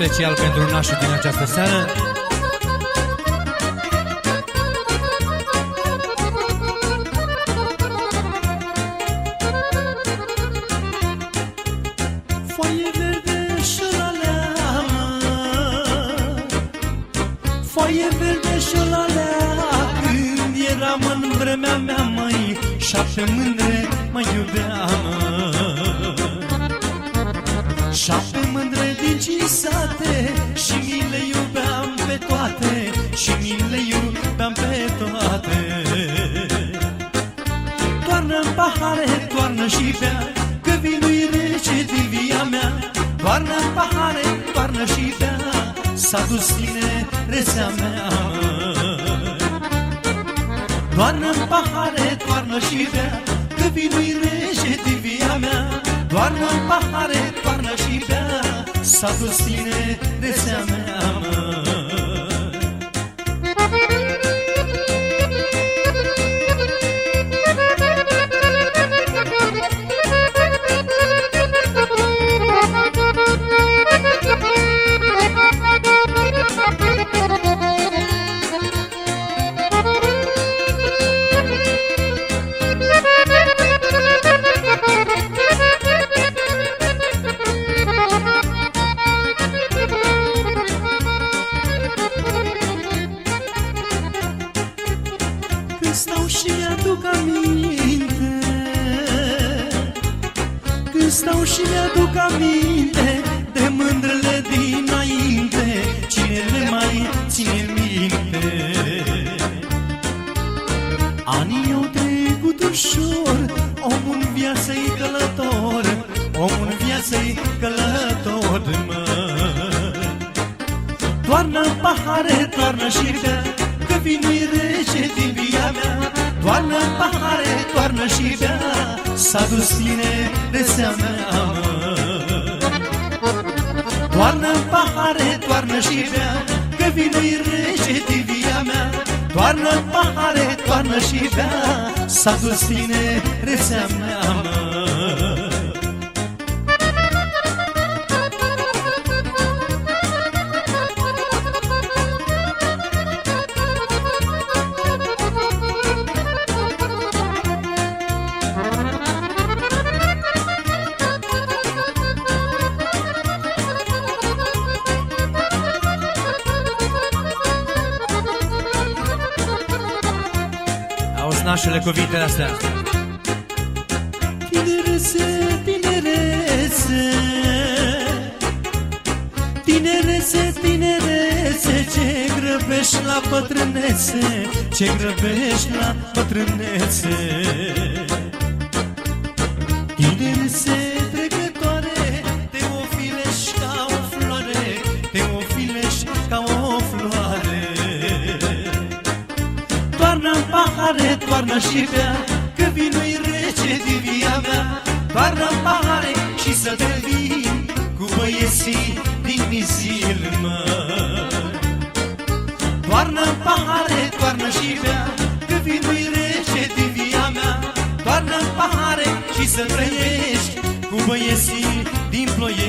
special pentru nașul din această seară. Foaie verde și lalea, foaie verde și lalea, când eram în vremea mea, măi, 7 mândre mă iubeam. 7 mândre din 5 sate și mi le iubeam pe toate, și mi le iubeam pe toate. Toarnă-n pahare, toarnă și bea, că vinul-i rece din via mea. Toarnă-n pahare, toarnă și bea, s-a dus tinerețea mea. Toarnă-n pahare, toarnă și bea, că vinul-i rece din via mea. Toarnă-n pahare, toarnă și bea, s-a dus tinerețea mea. Când stau și mi-aduc aminte, când stau și mi-aduc aminte de mândrele dinainte, cine le mai ține minte? Anii au trecut ușor, omul în viață-i călător, omul în viață-i călător, mă. Toarnă pahare, toarnă și bea, că vinul-i rece din via mea. Toarnă pahare, toarnă și bea, s-a dus tinerețea mea, mă. Toarnă pahare, toarnă și bea, că vinul-i rece din via mea. Toarnă pahare, toarnă și bea, s-a dus tinerețea mea, mă. Auzi, nașule, cuvintele astea. Tinerețe, tinerețe, tinerețe, tinerețe, ce grăbești la bătrânețe, ce grăbești la bătrânețe. Tinerețe trecătoare, te ofilești ca o floare, te ofilești ca o floare. Toarnă-n pahare, toarnă și bea, că vinul-i rece din via mea. Toarnă-n pahare și să te vin cu băieții din Mizil, mă. Toarnă-n pahare, toarnă și bea, că vinul-i rece din via mea. Toarnă-n pahare și să trăiești cu băieții din Ploiești.